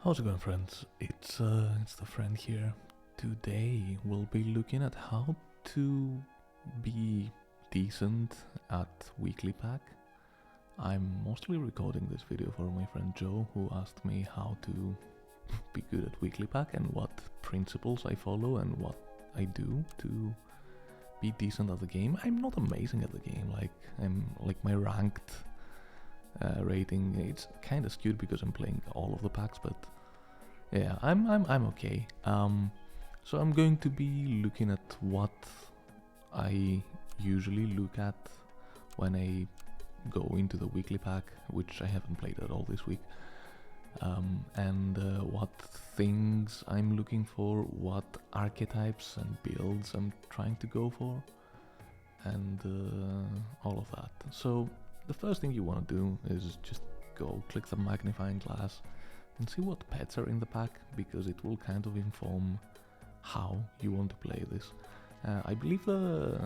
How's it going, friends? It's the friend here. Today we'll be looking at how to be decent at weekly pack. I'm mostly recording this video for my friend Joe, who asked me how to be good at weekly pack and what principles I follow and what I do to be decent at the game. I'm not amazing at the game. Like my ranked rating, it's kind of skewed because I'm playing all of the packs, but yeah, I'm okay. So I'm going to be looking at what I usually look at when I go into the weekly pack, which I haven't played at all this week, and what things I'm looking for, what archetypes and builds I'm trying to go for, and all of that. So the first thing you want to do is just go click the magnifying glass and see what pets are in the pack, because it will kind of inform how you want to play this. I believe the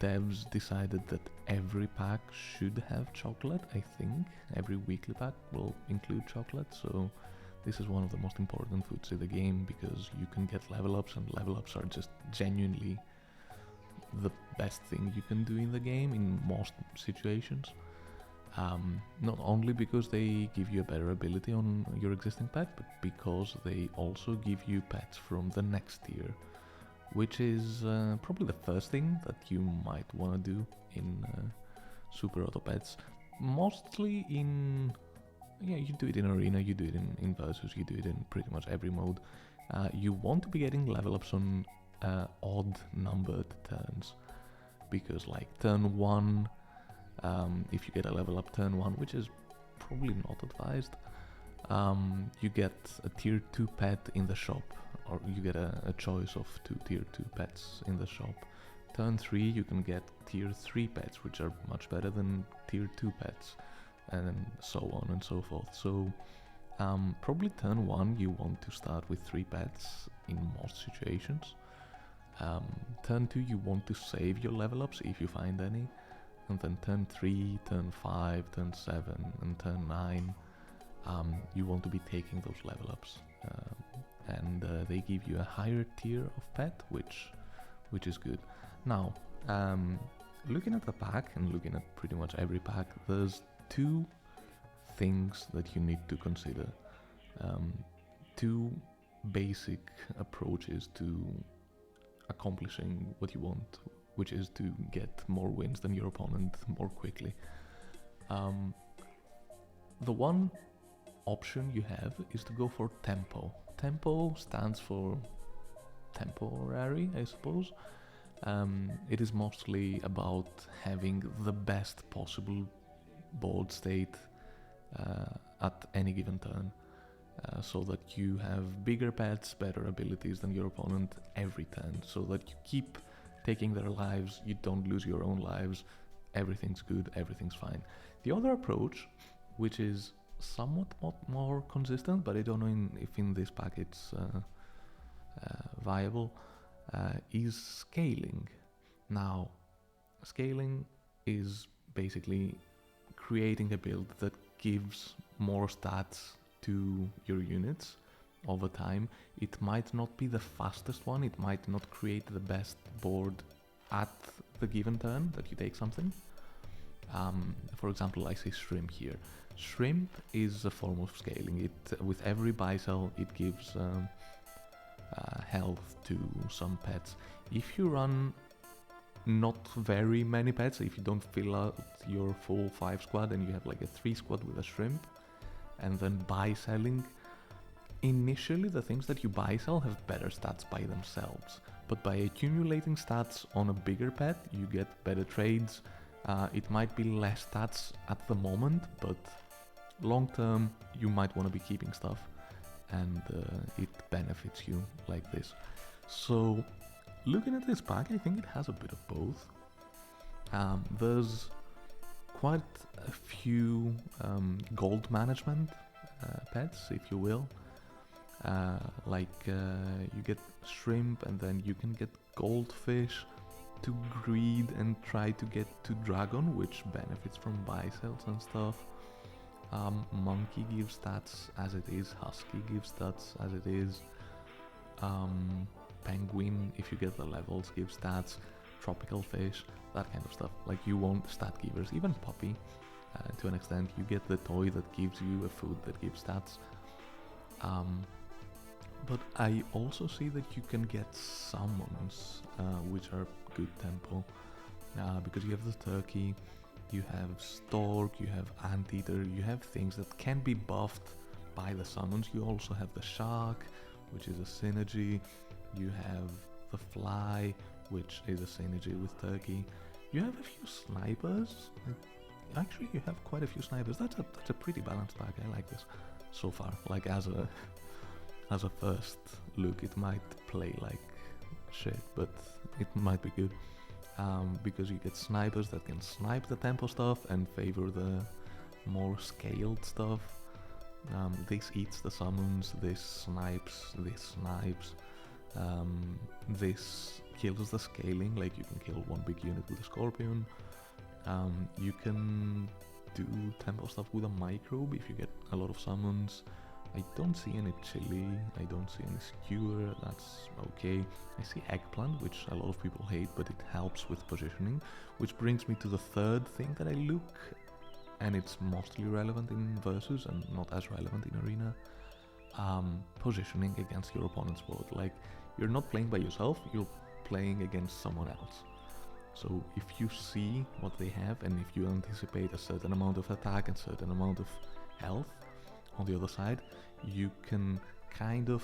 devs decided that every pack should have chocolate. I think every weekly pack will include chocolate, so this is one of the most important foods in the game, because you can get level ups, and level ups are just genuinely the best thing you can do in the game in most situations. Not only because they give you a better ability on your existing pet, but because they also give you pets from the next tier, which is probably the first thing that you might want to do in Super Auto Pets. Mostly in, you do it in Arena, you do it in Versus, you do it in pretty much every mode. You want to be getting level ups on odd numbered turns, because like turn 1, if you get a level up turn 1, which is probably not advised, you get a tier 2 pet in the shop, or you get a choice of 2 tier 2 pets in the shop. Turn 3 you can get tier 3 pets, which are much better than tier 2 pets, and so on and so forth. So probably turn 1 you want to start with 3 pets in most situations. Turn 2 you want to save your level ups if you find any, and then turn 3, turn 5, turn 7 and turn 9 you want to be taking those level ups, and they give you a higher tier of pet, which is good. Now, looking at the pack and looking at pretty much every pack, there's 2 things that you need to consider. 2 basic approaches to accomplishing what you want, which is to get more wins than your opponent more quickly. The one option you have is to go for tempo. Tempo stands for temporary, I suppose. It is mostly about having the best possible board state at any given turn, so that you have bigger pets, better abilities than your opponent every turn, so that you keep taking their lives, you don't lose your own lives, everything's good, everything's fine. The other approach, which is somewhat more consistent, but I don't know if in this pack it's viable, is scaling. Now, scaling is basically creating a build that gives more stats to your units over time. It might not be the fastest one, it might not create the best board at the given turn that you take something. For example, I say shrimp here. Shrimp is a form of scaling. It, with every buy sell, it gives health to some pets. If you run not very many pets, if you don't fill out your full 5 squad and you have like a 3 squad with a shrimp, and then buy selling, initially the things that you buy sell have better stats by themselves, but by accumulating stats on a bigger pet you get better trades. It might be less stats at the moment, but long term you might want to be keeping stuff, and it benefits you like this. So looking at this pack, I think it has a bit of both. There's quite a few gold management pets, if you will. You get shrimp, and then you can get goldfish to greed and try to get to dragon, which benefits from buy sells and stuff. Monkey gives stats as it is, Husky gives stats as it is, Penguin, if you get the levels, gives stats, Tropical Fish, that kind of stuff. Like, you want stat givers, even Puppy, to an extent. You get the toy that gives you a food that gives stats. But I also see that you can get summons, which are good tempo, because you have the turkey, you have stork, you have anteater, you have things that can be buffed by the summons. You also have the shark, which is a synergy, you have the fly, which is a synergy with turkey. You have a few snipers. Actually, you have quite a few snipers. That's a pretty balanced pack. I like this so far. Like, as a first look, it might play like shit, but it might be good, because you get snipers that can snipe the tempo stuff and favor the more scaled stuff. This eats the summons, this snipes, this kills the scaling, like you can kill one big unit with a scorpion. You can do tempo stuff with a microbe if you get a lot of summons. I don't see any chili, I don't see any skewer, that's okay. I see eggplant, which a lot of people hate, but it helps with positioning, which brings me to the third thing that I look, and it's mostly relevant in Versus and not as relevant in Arena. Positioning against your opponent's board. Like, you're not playing by yourself, you're playing against someone else. So if you see what they have, and if you anticipate a certain amount of attack and certain amount of health on the other side, you can kind of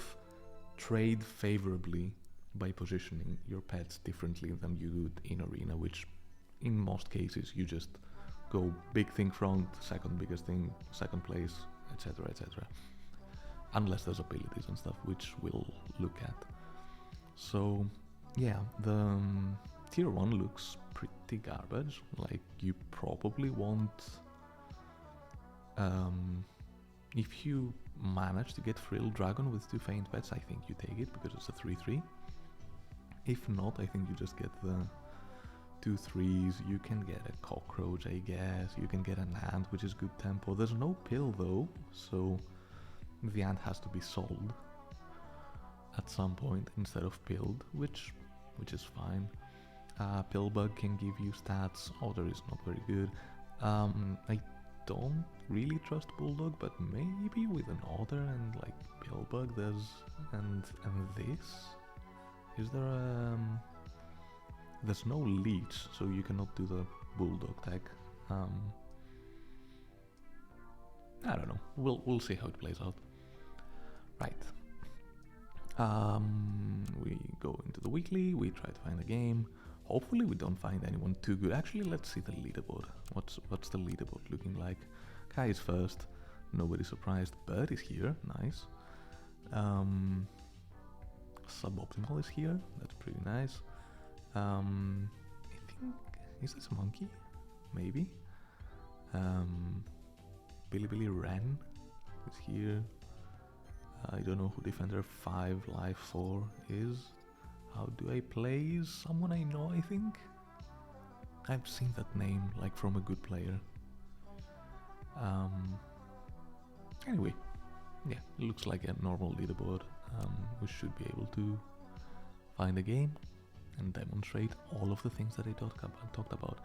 trade favorably by positioning your pets differently than you would in Arena, which in most cases you just go big thing front, second biggest thing, second place, etc, etc. Unless there's abilities and stuff, which we'll look at. So yeah, the tier 1 looks pretty garbage. Like, you probably want, if you manage to get Frill Dragon with 2 Faint Pets, I think you take it because it's a 3-3. If not, I think you just get the 2 3s. You can get a cockroach, I guess. You can get an ant, which is good tempo. There's no pill though, so the ant has to be sold at some point instead of pilled, which is fine. Pillbug can give you stats. Otter is not very good. I don't really trust Bulldog, but maybe with an Otter and like Pillbug and this. Is there there's no leech, so you cannot do the Bulldog tag. I don't know. We'll see how it plays out. Right. We go into the weekly, we try to find a game. Hopefully we don't find anyone too good. Actually, let's see the leaderboard. What's the leaderboard looking like? Kai is first, nobody surprised. Bird is here, nice. Suboptimal is here, that's pretty nice. I think, is this a monkey? Maybe. Billy Wren is here. I don't know who Defender 5 Life 4 is. How do I play? Is someone I know, I think? I've seen that name, like, from a good player. Anyway, yeah, it looks like a normal leaderboard. We should be able to find a game and demonstrate all of the things that I talked about.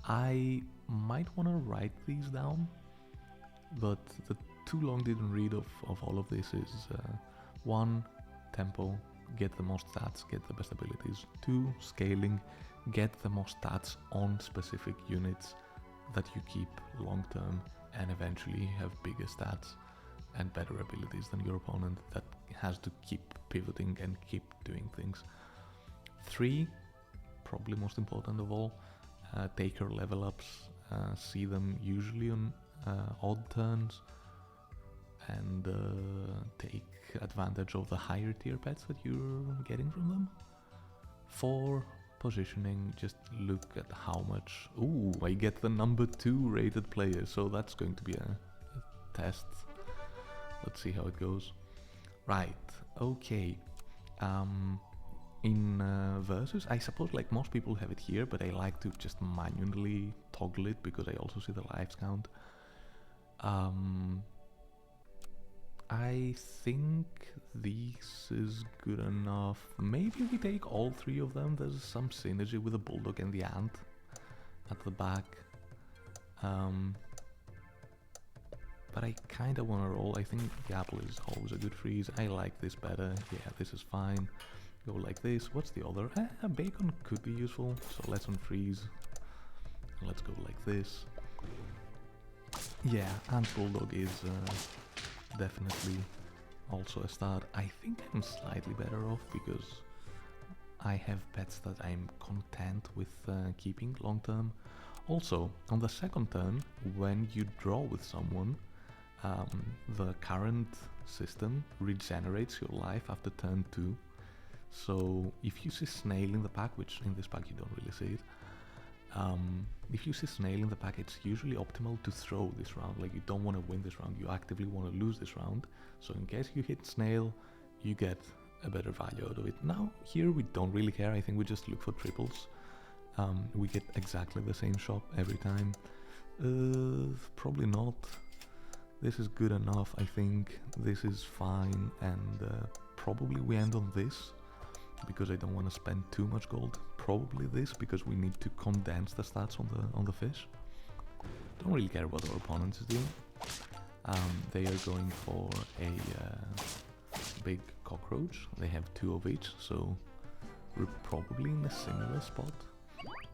I might want to write these down, but the too long didn't read of all of this is 1. Tempo, get the most stats, get the best abilities. 2. Scaling, get the most stats on specific units that you keep long term and eventually have bigger stats and better abilities than your opponent that has to keep pivoting and keep doing things. 3, probably most important of all, taker level ups, see them usually on odd turns and take advantage of the higher tier pets that you're getting from them. 4, positioning, just look at how much. Ooh, I get the number 2 rated player, so that's going to be a test. Let's see how it goes. Right, okay. In Versus, I suppose like most people have it here, but I like to just manually toggle it because I also see the lives count. Um, I think this is good enough. Maybe we take all three of them. There's some synergy with the bulldog and the ant at the back. But I kind of want to roll. I think the apple is always a good freeze. I like this better. Yeah, this is fine. Go like this. What's the other? Bacon could be useful. So let's unfreeze. Let's go like this. Yeah, ant bulldog is definitely also a start. I think I'm slightly better off because I have pets that I'm content with keeping long term. Also, on the second turn, when you draw with someone, the current system regenerates your life after turn 2. So if you see snail in the pack, which in this pack you don't really see it, if you see snail in the pack, it's usually optimal to throw this round. Like, you don't want to win this round, you actively want to lose this round. So in case you hit snail, you get a better value out of it. Now here we don't really care. I think we just look for triples. We get exactly the same shop every time. Probably not. This is good enough, I think. This is fine, and probably we end on this because I don't want to spend too much gold. Probably this because we need to condense the stats on the fish. Don't really care what our opponents is doing. They are going for a big cockroach. They have 2 of each, so we're probably in a similar spot.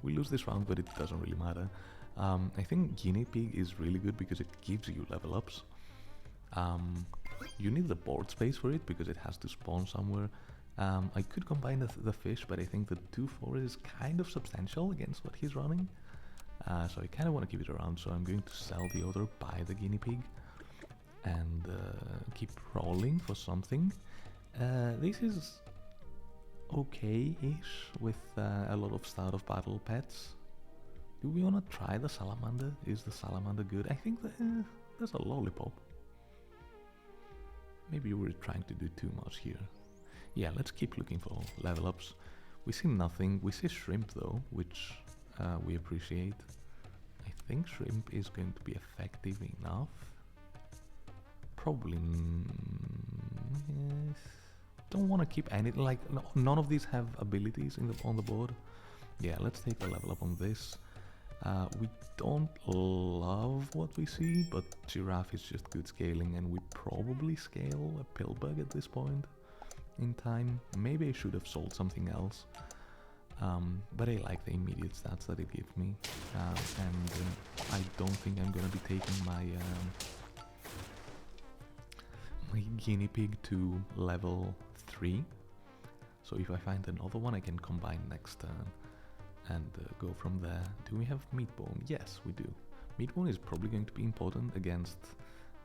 We lose this round, but it doesn't really matter. I think guinea pig is really good because it gives you level ups. You need the board space for it because it has to spawn somewhere. I could combine the fish, but I think the 2/4 is kind of substantial against what he's running. So I kind of want to keep it around, so I'm going to sell the other, buy the guinea pig, and keep rolling for something. This is okay-ish with a lot of start of battle pets. Do we want to try the salamander? Is the salamander good? I think there's a lollipop. Maybe we're trying to do too much here. Yeah, let's keep looking for level ups. We see nothing. We see shrimp though, which we appreciate. I think shrimp is going to be effective enough. Probably. Yes. Don't want to keep any, like, none of these have abilities on the board. Yeah, let's take a level up on this. We don't love what we see, but giraffe is just good scaling, and we probably scale a pillbug at this point in time. Maybe I should have sold something else, but I like the immediate stats that it gives me, and I don't think I'm gonna be taking my my guinea pig to level 3. So if I find another one, I can combine next turn and go from there. Do we have Meatbone? Yes, we do. Meatbone is probably going to be important against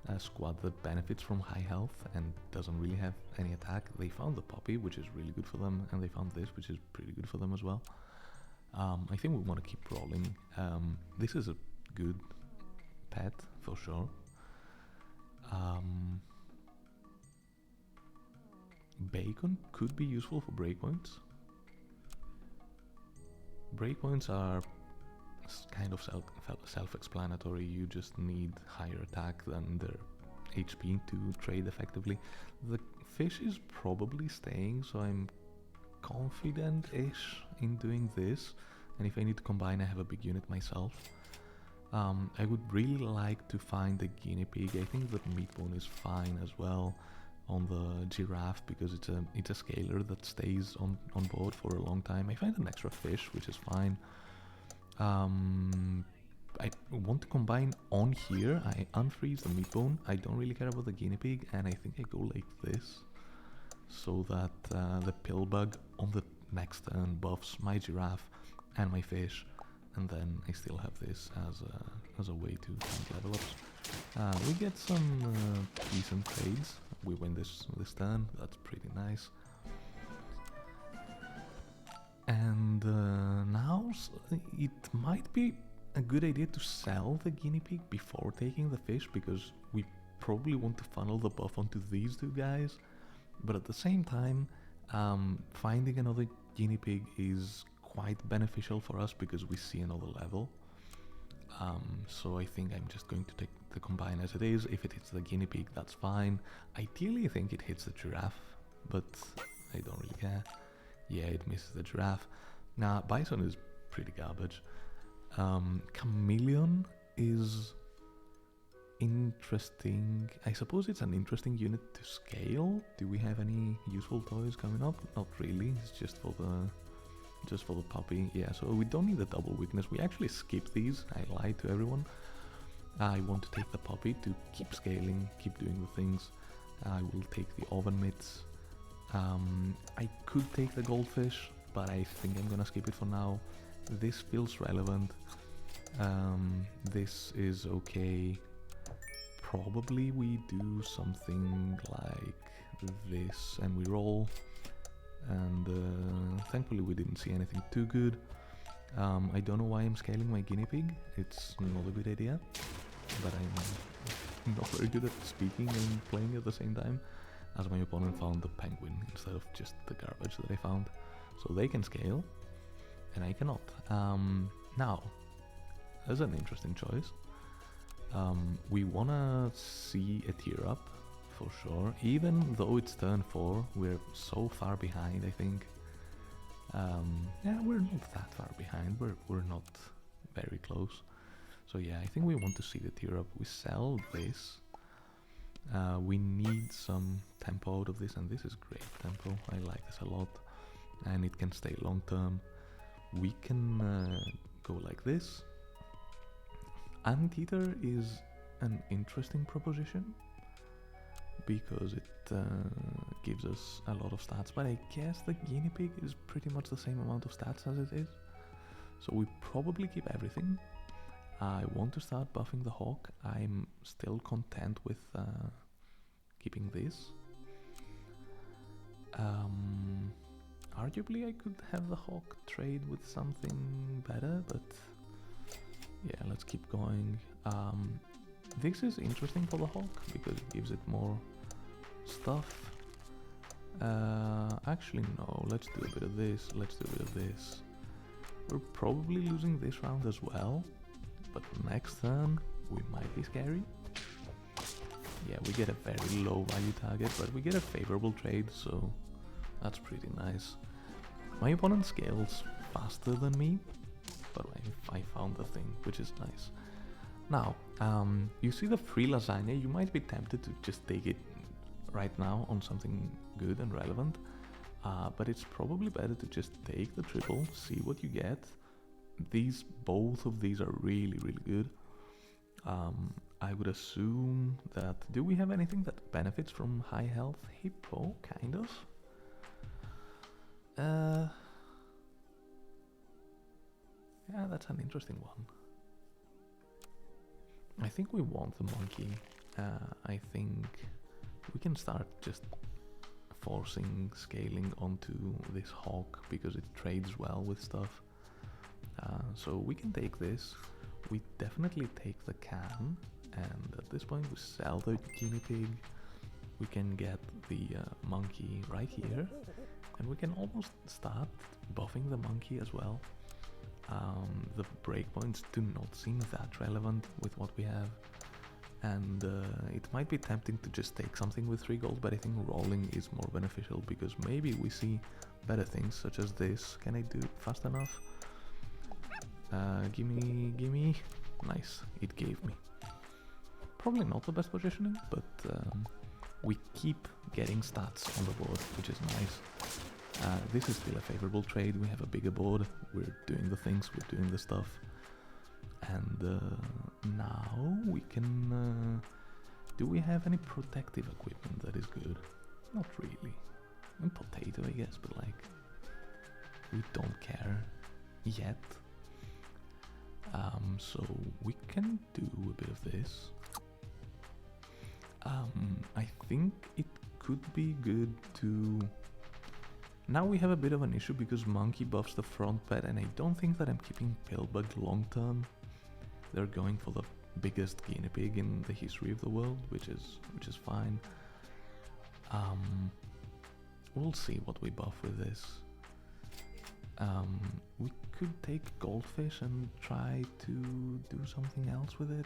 a squad that benefits from high health and doesn't really have any attack. They found the puppy, which is really good for them, and they found this, which is pretty good for them as well. I think we want to keep rolling. This is a good pet for sure. Bacon could be useful for breakpoints. Breakpoints are kind of self-explanatory. You just need higher attack than their HP to trade effectively. The fish is probably staying, so I'm confident-ish in doing this. And if I need to combine, I have a big unit myself. I would really like to find a guinea pig. I think that Meatbone is fine as well on the giraffe because it's a scaler that stays on board for a long time. I find an extra fish, which is fine. I want to combine on here. I unfreeze the Meatbone. I don't really care about the guinea pig, and I think I go like this so that the pillbug on the next turn buffs my giraffe and my fish, and then I still have this as a way to level ups. We get some decent trades. We win this turn. That's pretty nice. And now it might be a good idea to sell the guinea pig before taking the fish, because we probably want to funnel the buff onto these two guys. But at the same time, finding another guinea pig is quite beneficial for us because we see another level. So I think I'm just going to take the combine as it is. If it hits the guinea pig, that's fine. Ideally, I think it hits the giraffe, but I don't really care. Yeah, it misses the giraffe. Nah, bison is pretty garbage. Chameleon is interesting. I suppose it's an interesting unit to scale. Do we have any useful toys coming up? Not really. It's just for the puppy. Yeah, so we don't need a double weakness. We actually skip these. I lied to everyone. I want to take the puppy to keep scaling, keep doing the things. I will take the oven mitts. I could take the goldfish, but I think I'm gonna skip it for now. This feels relevant. This is okay. Probably we do something like this and we roll. And thankfully we didn't see anything too good. I don't know why I'm scaling my guinea pig. It's not a good idea. But I'm not very good at speaking and playing at the same time, as my opponent found the penguin instead of just the garbage that I found. So they can scale, and I cannot. Now, that's an interesting choice. We wanna see a tier up, for sure. Even though it's turn 4, we're so far behind, I think. Yeah, we're not that far behind, we're not very close. So yeah, I think we want to see the tier up. We sell this. We need some tempo out of this, and this is great tempo. I like this a lot, and it can stay long term. We can go like this. Anteater is an interesting proposition because it gives us a lot of stats, but I guess the guinea pig is pretty much the same amount of stats as it is. So we probably keep everything. I want to start buffing the hawk. I'm still content with keeping this. Arguably I could have the hawk trade with something better, but yeah, let's keep going. This is interesting for the hawk because it gives it more stuff. Actually no, let's do a bit of this, let's do a bit of this. We're probably losing this round as well. But next turn, we might be scary. Yeah, we get a very low value target, but we get a favorable trade, so that's pretty nice. My opponent scales faster than me, but I found the thing, which is nice. Now, you see the free lasagna, you might be tempted to just take it right now on something good and relevant, but it's probably better to just take the triple, see what you get. Both of these are really good. I would assume that... Do we have anything that benefits from high health? Hippo, kind of. Yeah, that's an interesting one. I think we want the monkey. I think we can start just forcing scaling onto this hawk because it trades well with stuff. So we can take this, we definitely take the can, and at this point we sell the guinea pig, we can get the monkey right here, and we can almost start buffing the monkey as well. The breakpoints do not seem that relevant with what we have, and it might be tempting to just take something with 3 gold, but I think rolling is more beneficial because maybe we see better things such as this. Can I do it fast enough? Gimme. Nice, it gave me. Probably not the best positioning, but we keep getting stats on the board, which is nice. This is still a favorable trade. We have a bigger board, we're doing the things, we're doing the stuff. And now we can... do we have any protective equipment that is good? Not really. And potato, I guess, but like... we don't care yet. So we can do a bit of this. I think it could be good to... Now we have a bit of an issue because monkey buffs the front pet, and I don't think that I'm keeping Pillbug long term. They're going for the biggest guinea pig in the history of the world, which is fine. We'll see what we buff with this. We could take goldfish and try to do something else with it.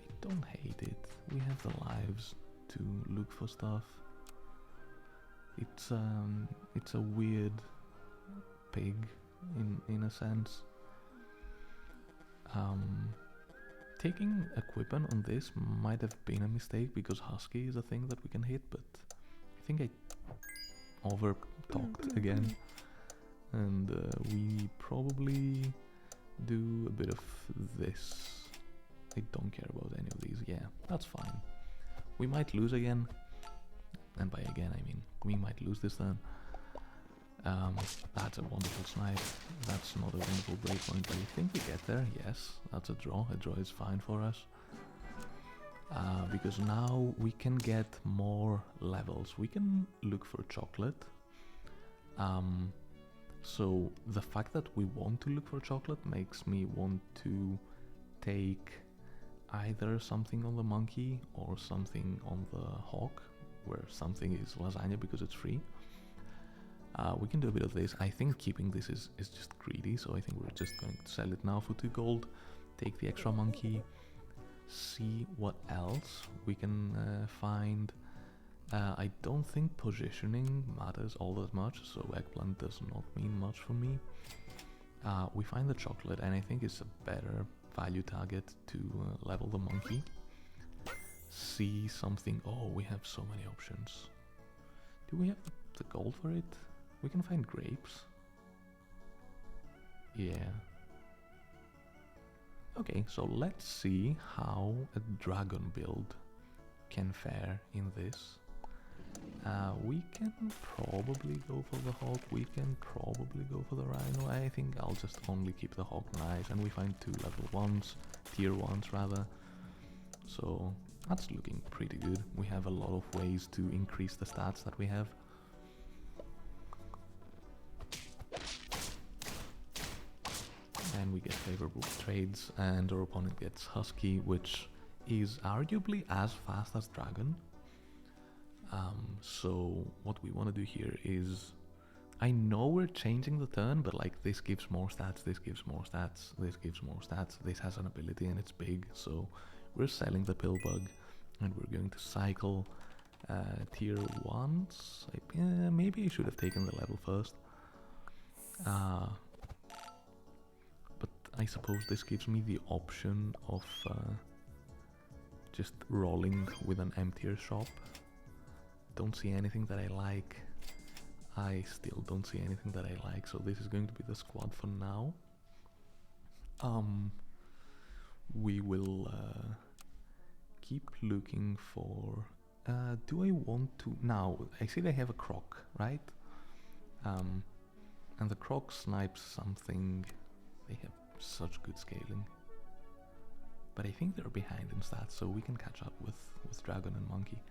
I don't hate it. We have the lives to look for stuff. It's a weird pig in a sense. Taking equipment on this might have been a mistake because Husky is a thing that we can hit, but I think I over talked again, and we probably do a bit of this. I don't care about any of these. Yeah, that's fine. We might lose again, and by again I mean we might lose this turn. That's a wonderful snipe. That's not a wonderful breakpoint, but I think we get there. Yes, that's a draw. A draw is fine for us. Because now we can get more levels. We can look for chocolate. So the fact that we want to look for chocolate makes me want to take either something on the monkey or something on the hawk, where something is lasagna because it's free. We can do a bit of this. I think keeping this is just greedy, so I think we're just going to sell it now for 2 gold, take the extra monkey, see what else we can find. I don't think positioning matters all that much, so eggplant does not mean much for me. We find the chocolate, and I think it's a better value target to level the monkey. See something. Oh, we have so many options. Do we have the gold for it? We can find grapes. Yeah. Okay, so let's see how a dragon build can fare in this. We can probably go for the hawk, we can probably go for the rhino. I think I'll just only keep the hawk nice, and we find 2 level 1s, tier 1s rather. So that's looking pretty good. We have a lot of ways to increase the stats that we have. And we get favorable trades, and our opponent gets Husky, which is arguably as fast as Dragon. So what we want to do here is, I know we're changing the turn, but like this gives more stats, this gives more stats, this gives more stats, this has an ability and it's big, so we're selling the Pillbug and we're going to cycle tier 1s. Maybe I should have taken the level first. But I suppose this gives me the option of just rolling with an M-tier shop. Don't see anything that I like. I still don't see anything that I like, so this is going to be the squad for now. We will keep looking for... do I want to... Now, I see they have a croc, right? And the croc snipes something. They have such good scaling. But I think they're behind in stats, so we can catch up with Dragon and Monkey.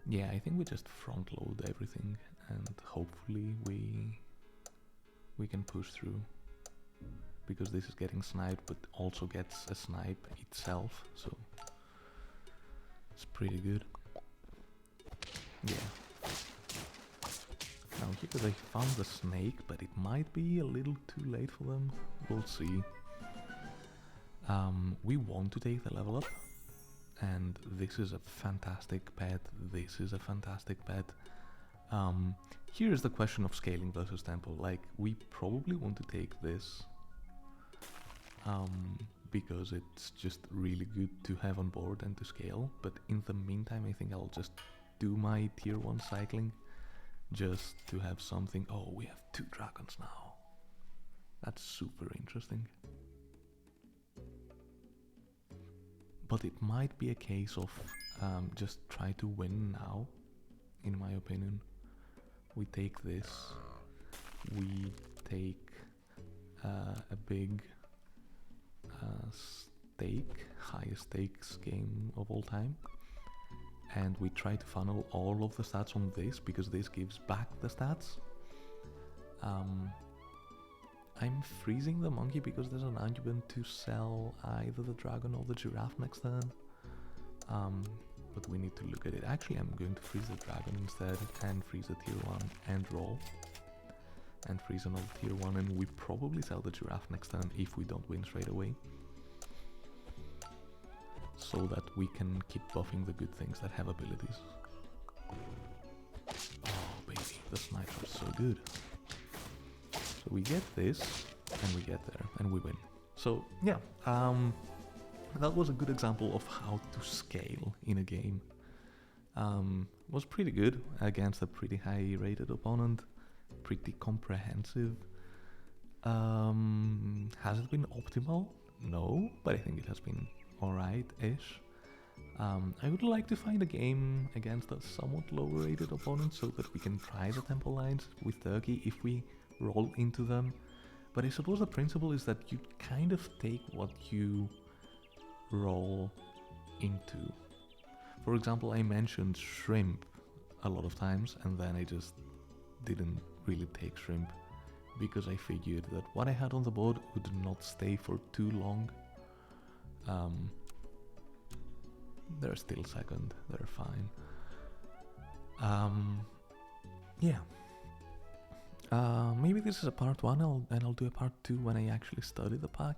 Yeah, I think we just front load everything and hopefully we can push through, because this is getting sniped but also gets a snipe itself, so it's pretty good. Yeah. Now here they found the snake, but it might be a little too late for them. We'll see. We want to take the level up. And this is a fantastic pet, this is a fantastic pet. Here's the question of scaling versus tempo. Like, we probably want to take this because it's just really good to have on board and to scale, but in the meantime I think I'll just do my tier 1 cycling just to have something. Oh, we have 2 dragons now. That's super interesting. But it might be a case of just try to win now, in my opinion. We take this, we take a big stake, highest stakes game of all time, and we try to funnel all of the stats on this, because this gives back the stats. I'm freezing the monkey because there's an argument to sell either the dragon or the giraffe next turn. But we need to look at it. Actually, I'm going to freeze the dragon instead and freeze the tier 1 and roll. and freeze an old tier 1, and we probably sell the giraffe next time if we don't win straight away. So that we can keep buffing the good things that have abilities. Oh baby, the snipes are so good. So we get this, and we get there, and we win. So yeah, that was a good example of how to scale in a game. Was pretty good against a pretty high rated opponent, pretty comprehensive. Has it been optimal? No, but I think it has been alright-ish. I would like to find a game against a somewhat lower rated opponent so that we can try the temple lines with Turkey if we roll into them. But I suppose the principle is that you kind of take what you roll into. For example, I mentioned shrimp a lot of times, and then I just didn't really take shrimp because I figured that what I had on the board would not stay for too long. They're still second, they're fine. Yeah. Maybe this is a part 1, and I'll do a part 2 when I actually study the pack.